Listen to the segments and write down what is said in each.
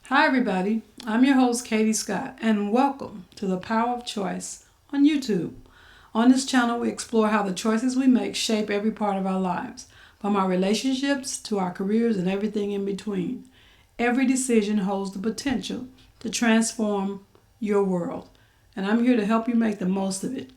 Hi, everybody. I'm your host, Katie Scott, and welcome to the Power of Choice on YouTube. On this channel, we explore how the choices we make shape every part of our lives, from our relationships to our careers and everything in between. Every decision holds the potential to transform your world, and I'm here to help you make the most of it.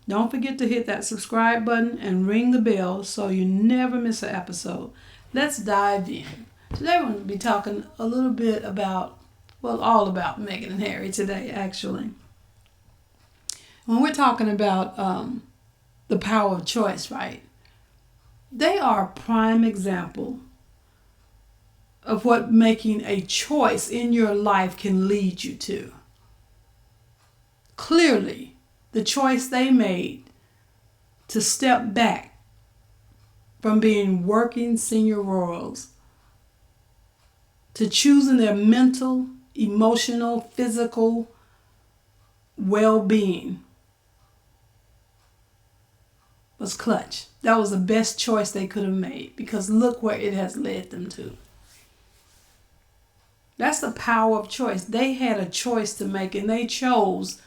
Don't forget to hit that subscribe button and ring the bell so you never miss an episode. Let's dive in. Today we're going to be talking a little bit about, all about Meghan and Harry today, actually. When we're talking about the power of choice, right? They are a prime example of what making a choice in your life can lead you to. Clearly, the choice they made to step back from being working senior royals to choosing their mental, emotional, physical well-being was clutch. That was the best choice they could have made, because look where it has led them to. That's the power of choice. They had a choice to make, and they chose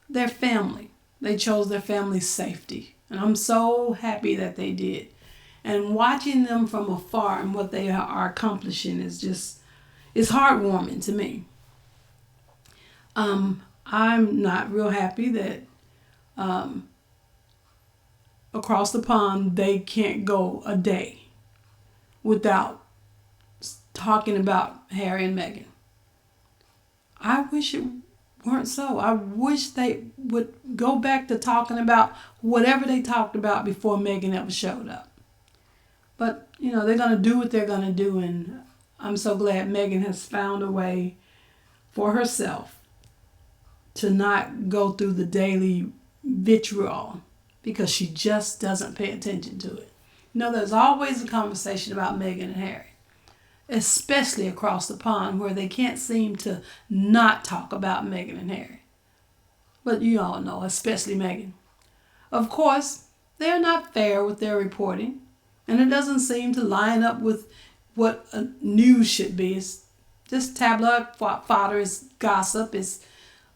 their family. They chose their family's safety. And I'm so happy that they did. And watching them from afar and what they are accomplishing is just, it's heartwarming to me. I'm not real happy that across the pond they can't go a day without talking about Harry and Meghan. I wish it weren't so. I wish they would go back to talking about whatever they talked about before Meghan ever showed up. But, they're going to do what they're going to do, and I'm so glad Meghan has found a way for herself to not go through the daily vitriol, because she just doesn't pay attention to it. There's always a conversation about Meghan and Harry, especially across the pond where they can't seem to not talk about Meghan and Harry. But you all know, especially Meghan. Of course, they are not fair with their reporting, and it doesn't seem to line up with what news should be. It's just tabloid fodder, it's gossip, it's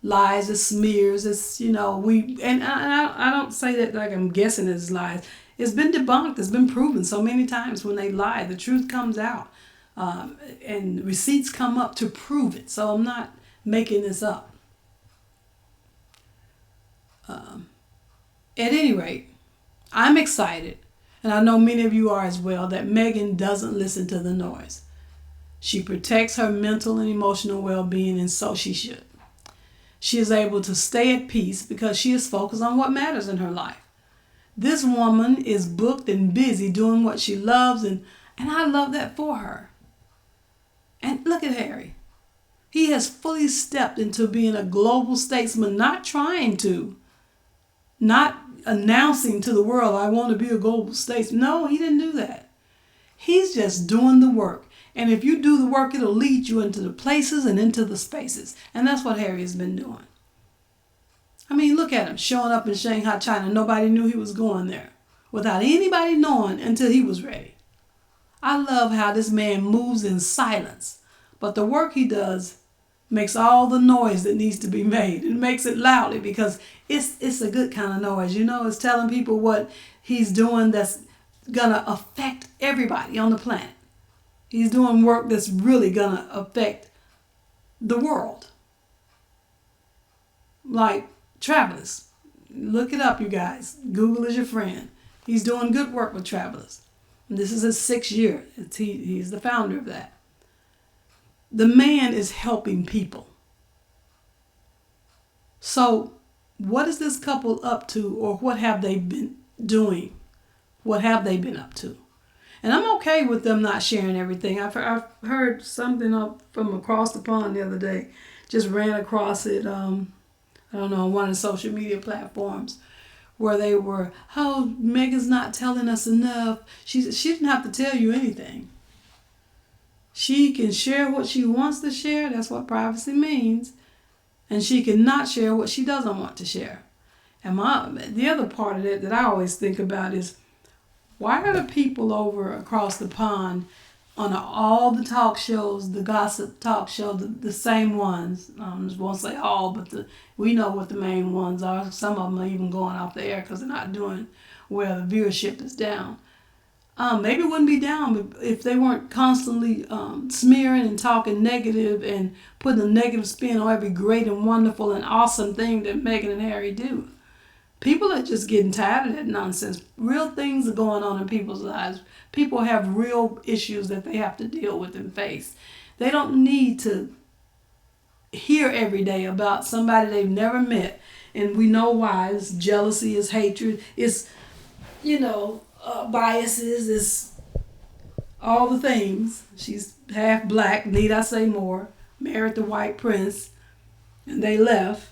lies, it's smears, it's, I don't say that like I'm guessing it's lies. It's been debunked, it's been proven so many times. When they lie, the truth comes out, and receipts come up to prove it. So I'm not making this up. At any rate, I'm excited, and I know many of you are as well, that Meghan doesn't listen to the noise. She protects her mental and emotional well-being, and so she should. She is able to stay at peace because she is focused on what matters in her life. This woman is booked and busy doing what she loves, and I love that for her. And look at Harry. He has fully stepped into being a global statesman, not trying to, not announcing to the world, I want to be a global statesman. No, he didn't do that. He's just doing the work. And if you do the work, it'll lead you into the places and into the spaces. And that's what Harry has been doing. I mean, look at him showing up in Shanghai, China. Nobody knew he was going there, without anybody knowing until he was ready. I love how this man moves in silence, but the work he does makes all the noise that needs to be made. It makes it loudly because it's a good kind of noise. It's telling people what he's doing that's going to affect everybody on the planet. He's doing work that's really going to affect the world. Like Travelers. Look it up, you guys. Google is your friend. He's doing good work with Travelers. And this is his 6th year. He's the founder of that. The man is helping people. So what is this couple up to, or what have they been doing? What have they been up to? And I'm okay with them not sharing everything. I've heard something up from across the pond the other day. Just ran across it, I don't know, on one of the social media platforms, where they were, Meghan's not telling us enough. She didn't have to tell you anything. She can share what she wants to share. That's what privacy means. And she can not share what she doesn't want to share. And the other part of that I always think about is, why are the people over across the pond on all the talk shows, the gossip talk show, the same ones. I just won't say all, but we know what the main ones are. Some of them are even going off the air because they're not doing well. The viewership is down. Maybe it wouldn't be down if they weren't constantly smearing and talking negative and putting a negative spin on every great and wonderful and awesome thing that Meghan and Harry do. People are just getting tired of that nonsense. Real things are going on in people's lives. People have real issues that they have to deal with and face. They don't need to hear every day about somebody they've never met. And we know why. It's jealousy, it's hatred, it's, biases, it's all the things. She's half black, need I say more, married the white prince, and they left.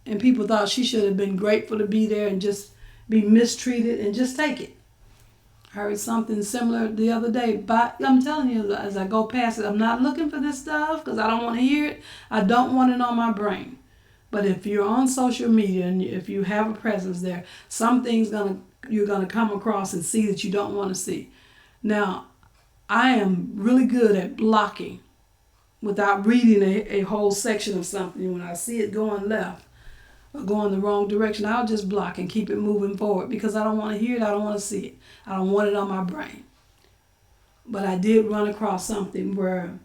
And people thought she should have been grateful to be there and just be mistreated and just take it. I heard something similar the other day. But I'm telling you, as I go past it, I'm not looking for this stuff because I don't want to hear it. I don't want it on my brain. But if you're on social media and if you have a presence there, some things you're gonna come across and see that you don't want to see. Now, I am really good at blocking without reading a whole section of something. When I see it going left or going the wrong direction, I'll just block and keep it moving forward because I don't want to hear it. I don't want to see it. I don't want it on my brain. But I did run across something where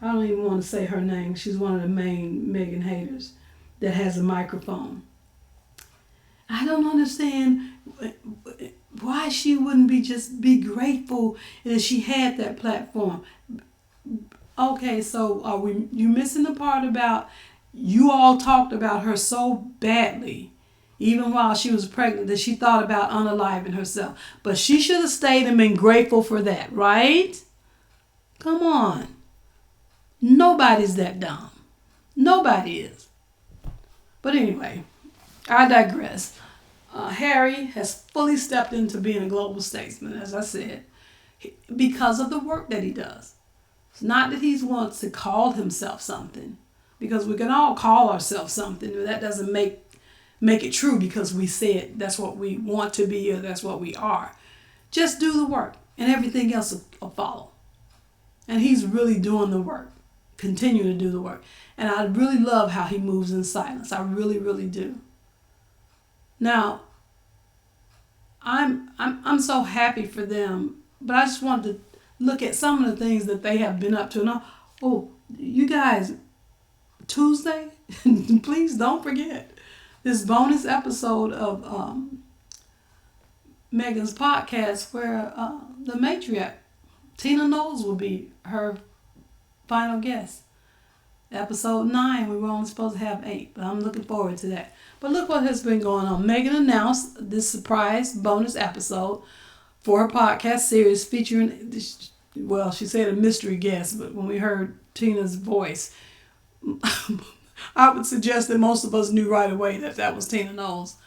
I don't even want to say her name. She's one of the main Meghan haters that has a microphone. I don't understand why she wouldn't be grateful that she had that platform. Okay, so you missing the part about you all talked about her so badly, even while she was pregnant, that she thought about unaliving herself. But she should have stayed and been grateful for that, right? Come on. Nobody's that dumb. Nobody is. But anyway, I digress. Harry has fully stepped into being a global statesman, as I said, because of the work that he does. It's not that he wants to call himself something, because we can all call ourselves something, but that doesn't make it true because we said that's what we want to be or that's what we are. Just do the work and everything else will follow. And he's really doing the work, continue to do the work. And I really love how he moves in silence. I really, really do. Now, I'm so happy for them, but I just wanted to look at some of the things that they have been up to. Now, you guys, Tuesday, please don't forget this bonus episode of Meghan's podcast where the matriarch, Tina Knowles, will be her final guest. Episode 9, we were only supposed to have 8, but I'm looking forward to that. But look what has been going on. Meghan announced this surprise bonus episode for her podcast series featuring, well, she said a mystery guest, but when we heard Tina's voice, I would suggest that most of us knew right away that was Tina Knowles.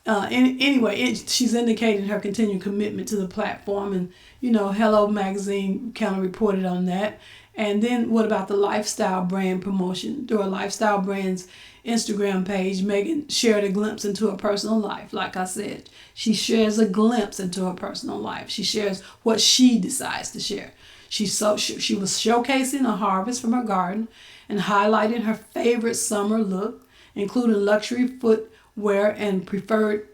Anyway, she's indicating her continued commitment to the platform, and Hello Magazine kind of reported on that. And then what about the lifestyle brand promotion? Through a lifestyle brand's Instagram page, Meghan shared a glimpse into her personal life. Like I said, she shares a glimpse into her personal life. She shares what she decides to share. She was showcasing a harvest from her garden and highlighting her favorite summer look, including luxury footwear and preferred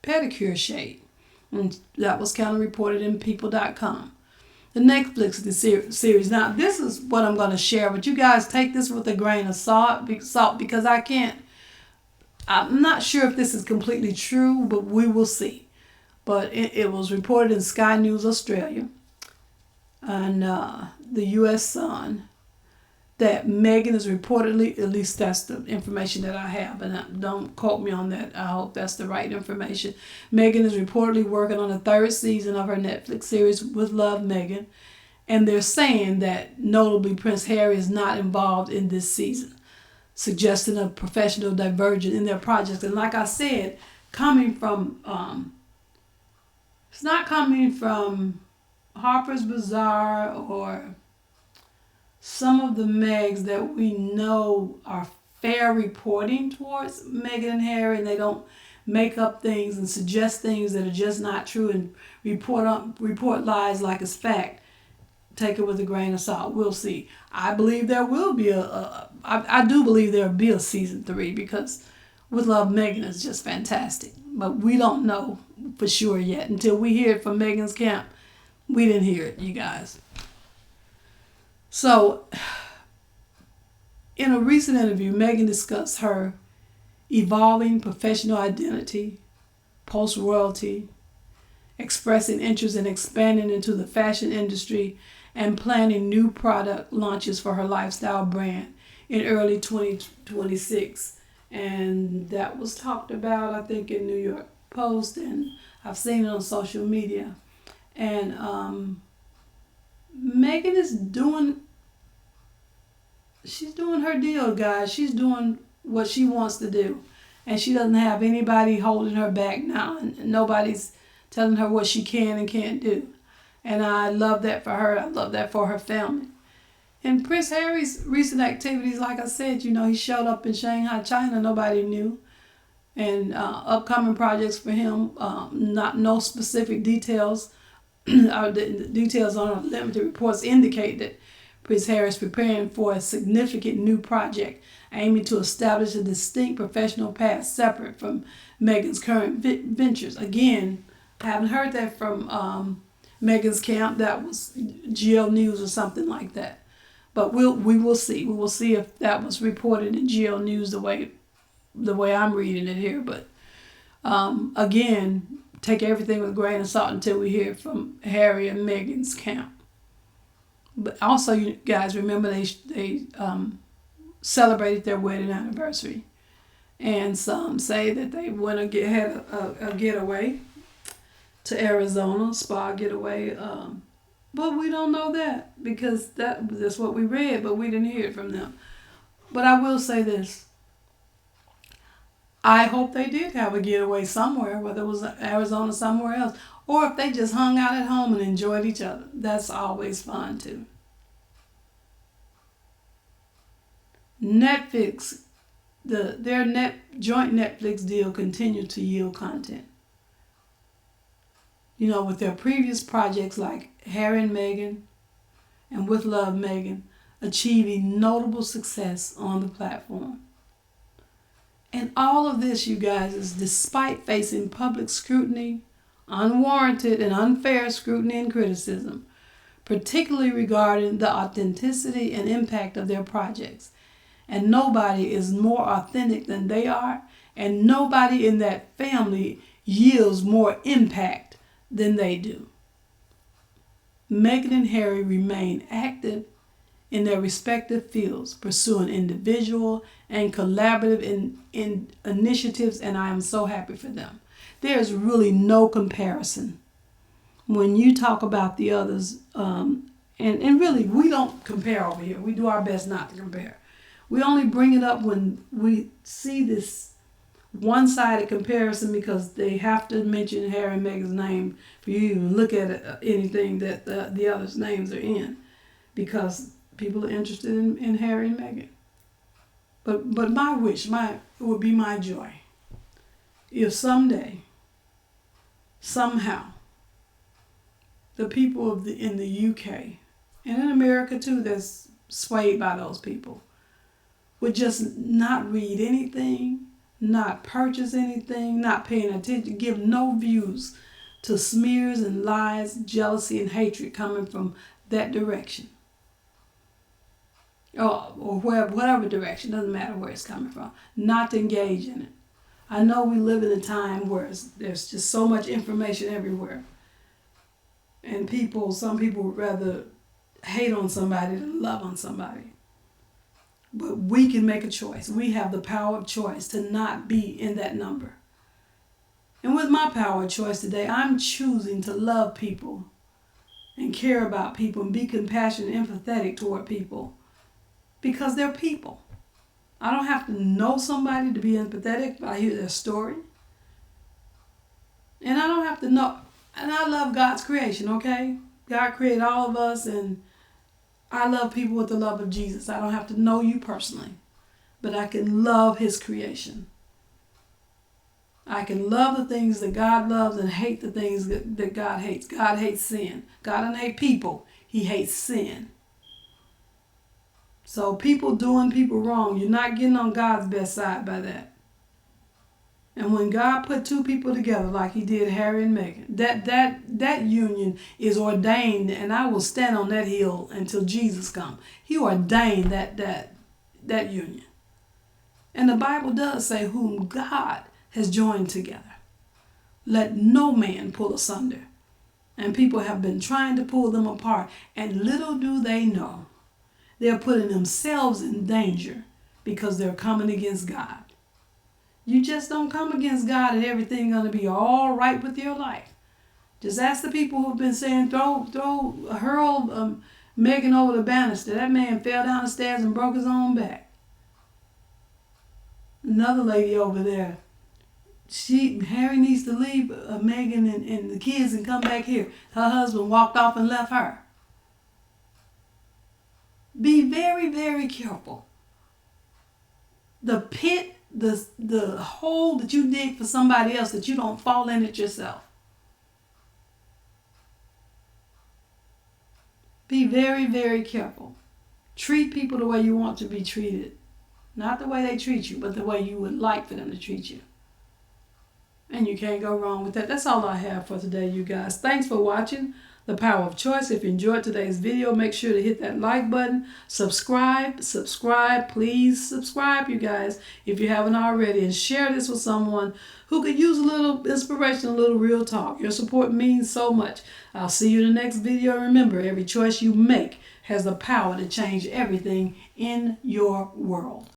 pedicure shade. And that was kind of reported in people.com. The Netflix series. Now, this is what I'm going to share, but you guys take this with a grain of salt because I'm not sure if this is completely true, but we will see. But it was reported in Sky News Australia and the U.S. Sun that Meghan is reportedly, at least that's the information that I have, and don't quote me on that. I hope that's the right information. Meghan is reportedly working on the 3rd season of her Netflix series with Love, Meghan, and they're saying that notably Prince Harry is not involved in this season, suggesting a professional divergence in their projects. And like I said, coming from, it's not coming from Harper's Bazaar or some of the Megs that we know are fair reporting towards Meghan and Harry, and they don't make up things and suggest things that are just not true and report lies like it's fact, take it with a grain of salt. We'll see. I believe there will be I do believe there will be a season 3 because With Love Meghan is just fantastic. But we don't know for sure yet. Until we hear it from Meghan's camp, we didn't hear it, you guys. So, in a recent interview, Meghan discussed her evolving professional identity, post-royalty, expressing interest in expanding into the fashion industry, and planning new product launches for her lifestyle brand in early 2026. And that was talked about, I think, in New York Post, and I've seen it on social media. And Meghan is she's doing her deal, guys. She's doing what she wants to do. And she doesn't have anybody holding her back now. And nobody's telling her what she can and can't do. And I love that for her. I love that for her family. And Prince Harry's recent activities, like I said, he showed up in Shanghai, China. Nobody knew. And upcoming projects for him, no specific details. The details on limited reports indicate that Prince Harry is preparing for a significant new project aiming to establish a distinct professional path separate from Meghan's current ventures. Again, I haven't heard that from Meghan's camp. That was GL News or something like that. But we will see. We will see if that was reported in GL News the way I'm reading it here. But again, take everything with a grain of salt until we hear from Harry and Meghan's camp. But also, you guys remember they celebrated their wedding anniversary, and some say that they went had a getaway to Arizona, spa getaway. But we don't know that because that's what we read, but we didn't hear it from them. But I will say this. I hope they did have a getaway somewhere, whether it was Arizona or somewhere else, or if they just hung out at home and enjoyed each other. That's always fun too. Netflix, their joint Netflix deal continued to yield content. With their previous projects like Harry and Meghan and With Love Meghan achieving notable success on the platform. And all of this, you guys, is despite facing public scrutiny, unwarranted and unfair scrutiny and criticism, particularly regarding the authenticity and impact of their projects. And nobody is more authentic than they are, and nobody in that family yields more impact than they do. Meghan and Harry remain active in their respective fields, pursuing individual and collaborative initiatives, and I am so happy for them. There's really no comparison when you talk about the others, and really we don't compare over here. We do our best not to compare. We only bring it up when we see this one-sided comparison because they have to mention Harry and Meghan's name for you to even look at anything that the others' names are in, because people are interested in Harry and Meghan. But my wish, it would be my joy, if someday, somehow, the people in the UK and in America too, that's swayed by those people, would just not read anything, not purchase anything, not paying attention, give no views to smears and lies, jealousy and hatred coming from that direction. Or whatever direction, doesn't matter where it's coming from, not to engage in it. I know we live in a time where there's just so much information everywhere. And some people would rather hate on somebody than love on somebody. But we can make a choice. We have the power of choice to not be in that number. And with my power of choice today, I'm choosing to love people and care about people and be compassionate and empathetic toward people because they're people. I don't have to know somebody to be empathetic if I hear their story. And I don't have to know. And I love God's creation, okay? God created all of us, and I love people with the love of Jesus. I don't have to know you personally, but I can love his creation. I can love the things that God loves and hate the things that God hates. God hates sin. God doesn't hate people. He hates sin. So people doing people wrong, you're not getting on God's best side by that. And when God put two people together like he did Harry and Meghan, that union is ordained, and I will stand on that hill until Jesus comes. He ordained that union. And the Bible does say whom God has joined together. Let no man pull asunder. And people have been trying to pull them apart. And little do they know, they're putting themselves in danger because they're coming against God. You just don't come against God and everything's going to be all right with your life. Just ask the people who've been saying, hurl Meghan over the banister. That man fell down the stairs and broke his own back. Another lady over there, Harry needs to leave Meghan and the kids and come back here. Her husband walked off and left her. Be very, very careful. The pit, the hole that you dig for somebody else, that you don't fall in it yourself. Be very, very careful. Treat people the way you want to be treated. Not the way they treat you, but the way you would like for them to treat you. And you can't go wrong with that. That's all I have for today, you guys. Thanks for watching The Power of Choice. If you enjoyed today's video, make sure to hit that like button. Subscribe. Please subscribe, you guys, if you haven't already. And share this with someone who could use a little inspiration, a little real talk. Your support means so much. I'll see you in the next video. Remember, every choice you make has the power to change everything in your world.